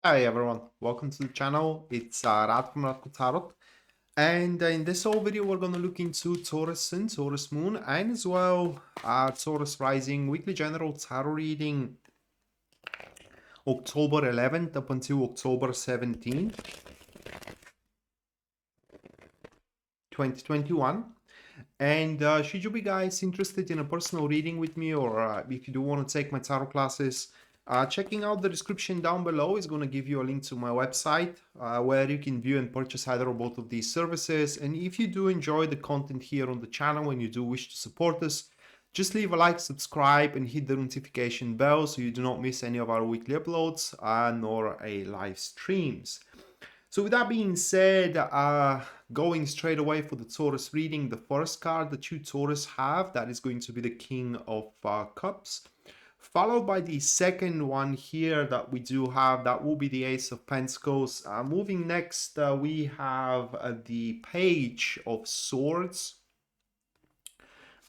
Hi everyone, welcome to the channel. It's Radko from Radko Tarot, and in this whole video we're going to look into Taurus Sun, Taurus Moon, and as well Taurus Rising weekly general tarot reading October 11th up until October 17th, 2021. And should you be guys interested in a personal reading with me, or if you do want to take my tarot classes, checking out the description down below is going to give you a link to my website where you can view and purchase either or both of these services. And if you do enjoy the content here on the channel and you do wish to support us, just leave a like, subscribe, and hit the notification bell so you do not miss any of our weekly uploads nor a live streams. So with that being said, going straight away for the Taurus reading, the first card that you Taurus have, that is going to be the King of Cups. Followed by the second one here that we do have, that will be the Ace of Pentacles. Moving next, we have the Page of Swords.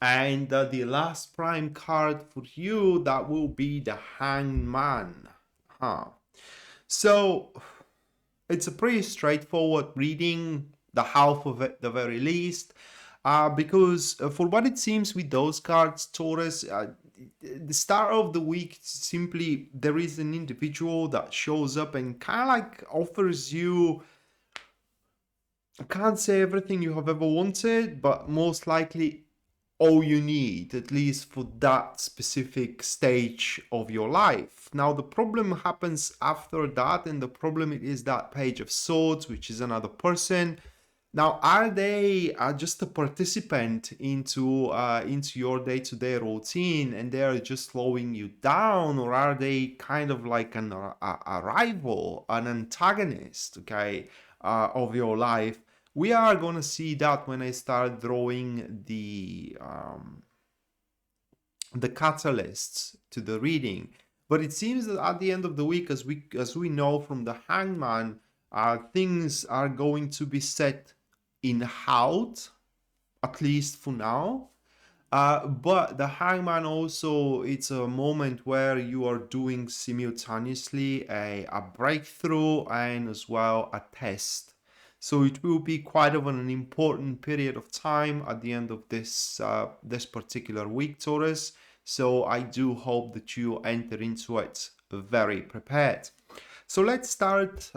And the last prime card for you, that will be the Hanged Man. So it's a pretty straightforward reading, the half of it, the very least. Because for what it seems with those cards, Taurus, the start of the week, simply there is an individual that shows up and kind of like offers you, I can't say everything you have ever wanted, but most likely all you need, at least for that specific stage of your life. Now the problem happens after that, and the problem is that Page of Swords, which is another person. Now, are they just a participant into your day-to-day routine, and they are just slowing you down, or are they kind of like a rival, an antagonist, okay, of your life? We are gonna see that when I start drawing the catalysts to the reading. But it seems that at the end of the week, as we know from the Hangman, things are going to be set in out, at least for now. But the Hangman also, it's a moment where you are doing simultaneously a breakthrough and as well a test. So it will be quite of an important period of time at the end of this this particular week, Taurus. So I do hope that you enter into it very prepared. So let's start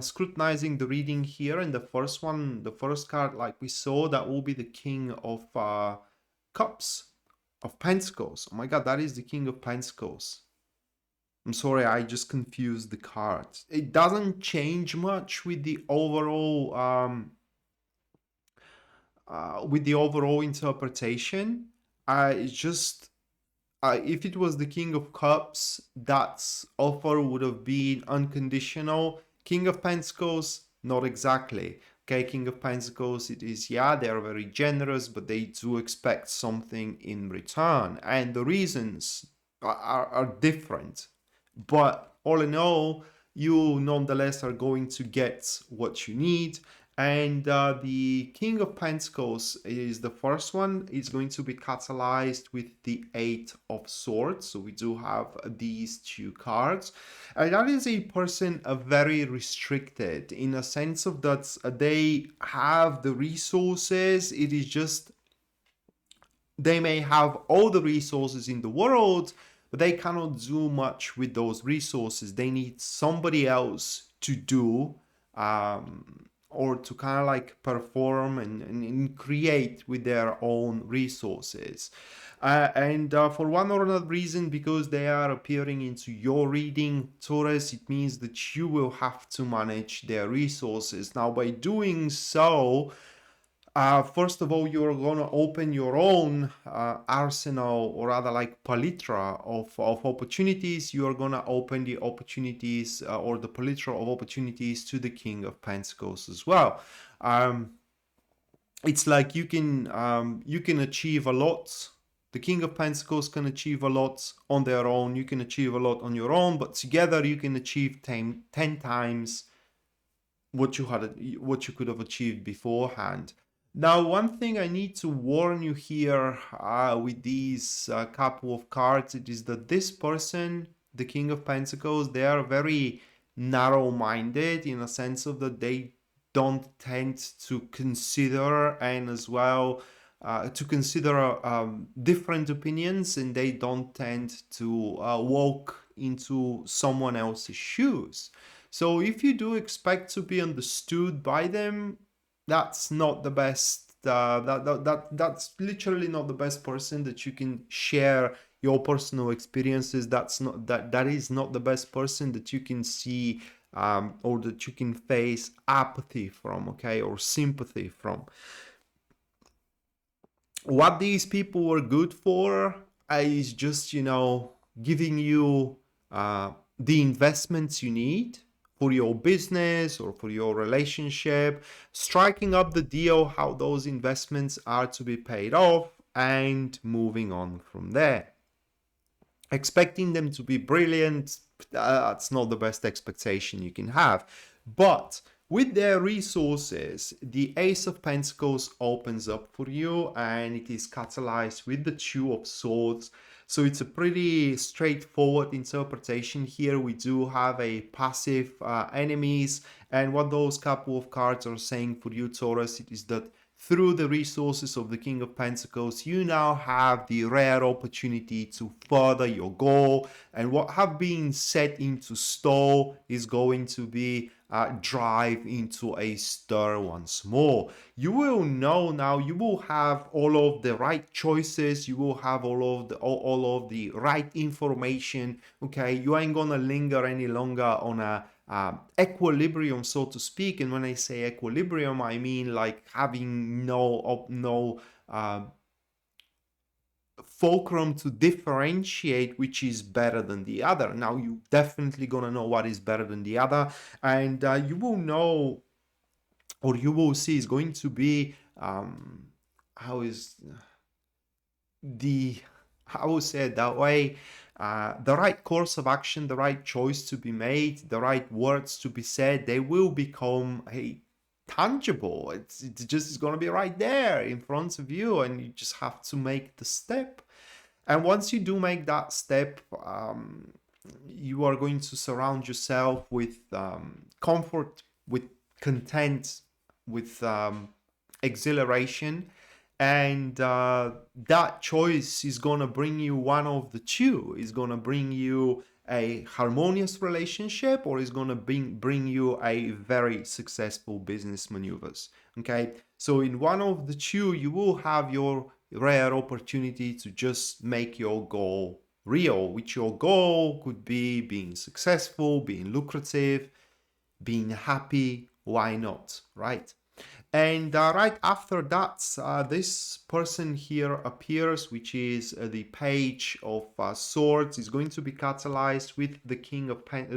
scrutinizing the reading here. And the first one, the first card, like we saw, that will be the King of Cups, of Pentacles. Oh my God, that is the King of Pentacles. I'm sorry, I just confused the cards. It doesn't change much with the overall interpretation. It's just if it was the King of Cups, that offer would have been unconditional. King of Pentacles, not exactly. Okay, King of Pentacles, it is, yeah, they are very generous, but they do expect something in return. And the reasons are different. But all in all, you nonetheless are going to get what you need. And the King of Pentacles is the first one. It's going to be catalyzed with the Eight of Swords. So we do have these two cards. And that is a person very restricted in a sense of that they have the resources. It is just they may have all the resources in the world, but they cannot do much with those resources. They need somebody else to do or to kind of like perform and create with their own resources. And for one or another reason, because they are appearing into your reading, Taurus, it means that you will have to manage their resources. Now, by doing so, first of all, you're going to open your own arsenal, or rather like palitra of opportunities. You're going to open the opportunities or the palitra of opportunities to the King of Pentacles as well. It's like you can achieve a lot. The King of Pentacles can achieve a lot on their own. You can achieve a lot on your own, but together you can achieve 10 times what you could have achieved beforehand. Now, one thing I need to warn you here with these couple of cards, it is that this person, the King of Pentacles, they are very narrow-minded in a sense of that they don't tend to consider, and as well to consider different opinions, and they don't tend to walk into someone else's shoes. So if you do expect to be understood by them, that's not the best. That's literally not the best person that you can share your personal experiences. That is not the best person that you can see or that you can face apathy from, okay, or sympathy from. What these people were good for is just, giving you the investments you need for your business or for your relationship, striking up the deal how those investments are to be paid off, and moving on from there. Expecting them to be brilliant, that's not the best expectation you can have. But with their resources, the Ace of Pentacles opens up for you, and it is catalyzed with the Two of Swords. So it's a pretty straightforward interpretation here. We do have a passive enemies, and what those couple of cards are saying for you, Taurus, it is that through the resources of the King of Pentacles, you now have the rare opportunity to further your goal, and what have been set into store is going to be drive into a stir once more. You will know now, you will have all of the right choices, you will have all of the right information, okay? You ain't gonna linger any longer on a equilibrium, so to speak. And when I say equilibrium, I mean like having no fulcrum to differentiate which is better than the other. Now you definitely gonna know what is better than the other, and you will know, or you will see, is going to be how is the, I will say it that way, the right course of action, the right choice to be made, the right words to be said, they will become tangible. It's just going to be right there in front of you, and you just have to make the step. And once you do make that step, you are going to surround yourself with comfort, with content, with exhilaration, and that choice is going to bring you one of the two. Is going to bring you a harmonious relationship, or is going to bring you a very successful business maneuvers. Okay, so in one of the two, you will have your rare opportunity to just make your goal real, which your goal could be being successful, being lucrative, being happy. Why not, right? And right after that, this person here appears, which is the Page of Swords. Is going to be catalyzed with the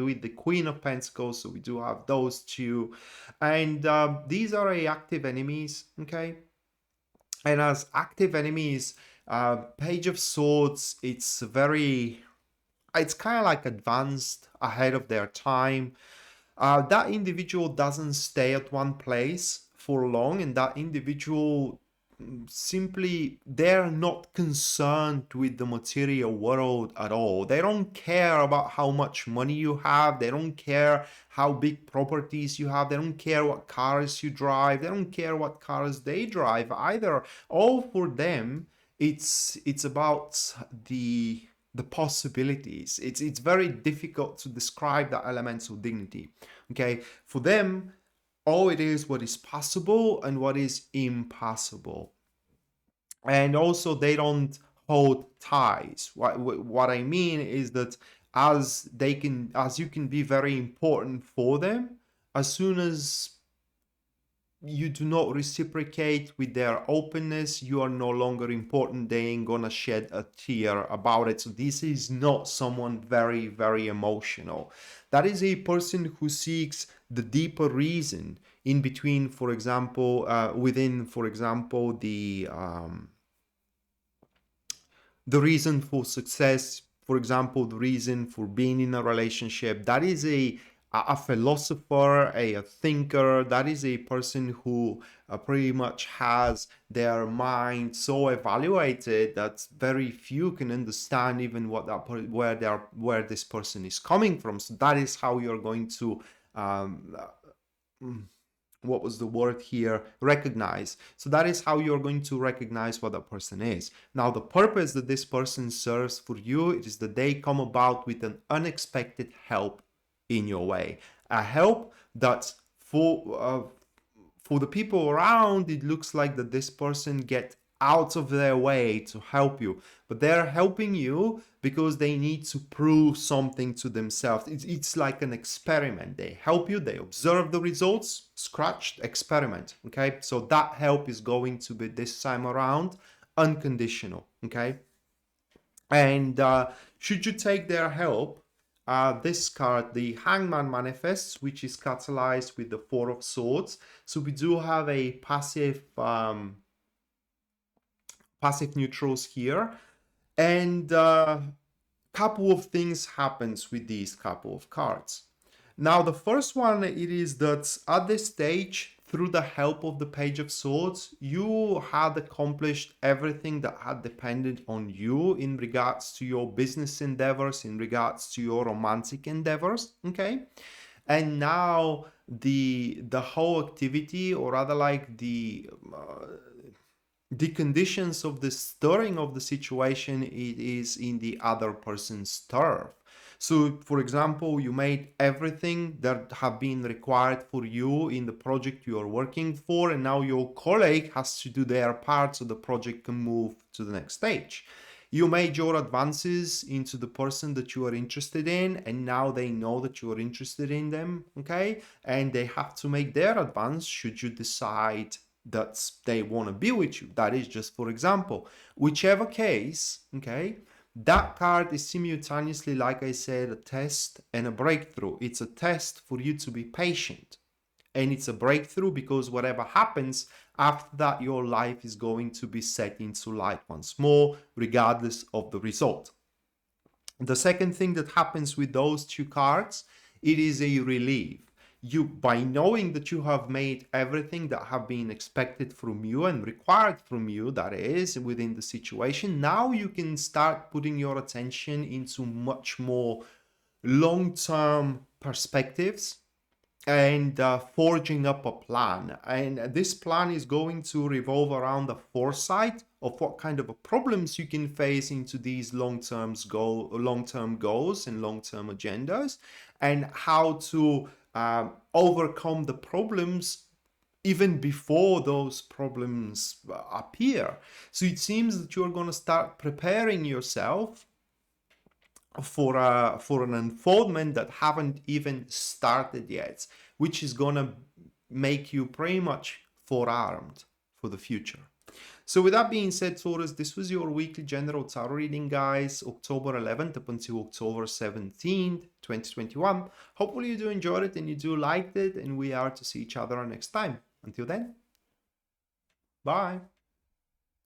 with the Queen of Pentacles. So we do have those two, and these are active enemies. Okay, and as active enemies, Page of Swords, it's kind of like advanced, ahead of their time. That individual doesn't stay at one place for long, and that individual simply, they're not concerned with the material world at all. They don't care about how much money you have, they don't care how big properties you have, they don't care what cars you drive, they don't care what cars they drive either. All for them, it's about the possibilities. It's very difficult to describe that elemental dignity. Okay, for them, all it is what is possible and what is impossible. And also, they don't hold ties. What I mean is that as you can be very important for them, as soon as you do not reciprocate with their openness, you are no longer important. They ain't gonna shed a tear about it. So this is not someone very, very emotional. That is a person who seeks the deeper reason in between, for example, within, for example, the reason for success, for example, the reason for being in a relationship. That is a a philosopher, a thinker. That is a person who pretty much has their mind so evaluated that very few can understand even what where this person is coming from. So that is how you're going to what was the word here? Recognize. So that is how you're going to recognize what that person is. Now, the purpose that this person serves for you, it is that they come about with an unexpected help in your way. A help that's for the people around, it looks like that this person get out of their way to help you, but they're helping you because they need to prove something to themselves. It's like an experiment. They help you, they observe the results, scratched, experiment. Okay, so that help is going to be this time around unconditional. Okay, and should you take their help, this card, the Hangman manifests, which is catalyzed with the Four of Swords. So we do have a passive neutrals here, and couple of things happens with these couple of cards. Now, the first one, it is that at this stage, through the help of the Page of Swords, you had accomplished everything that had depended on you in regards to your business endeavors, in regards to your romantic endeavors, okay? And now the whole activity, or rather like the conditions of the stirring of the situation, it is in the other person's turf. So, for example, you made everything that have been required for you in the project you are working for, and now your colleague has to do their part so the project can move to the next stage. You made your advances into the person that you are interested in, and now they know that you are interested in them, okay? And they have to make their advance should you decide that they want to be with you. That is just for example. Whichever case, okay, that card is simultaneously, like I said, a test and a breakthrough. It's a test for you to be patient. And it's a breakthrough because whatever happens after that, your life is going to be set into light once more, regardless of the result. The second thing that happens with those two cards, it is a relief. You, by knowing that you have made everything that have been expected from you and required from you, that is within the situation, now you can start putting your attention into much more long-term perspectives and forging up a plan. And this plan is going to revolve around the foresight of what kind of problems you can face into these long-term goals and long-term agendas, and how to overcome the problems even before those problems appear. So it seems that you're going to start preparing yourself for an unfoldment that haven't even started yet, which is going to make you pretty much forearmed for the future. So with that being said, Taurus, this was your weekly general tarot reading, guys, October 11th up until October 17th, 2021. Hopefully you do enjoy it and you do like it, and we are to see each other next time. Until then, bye.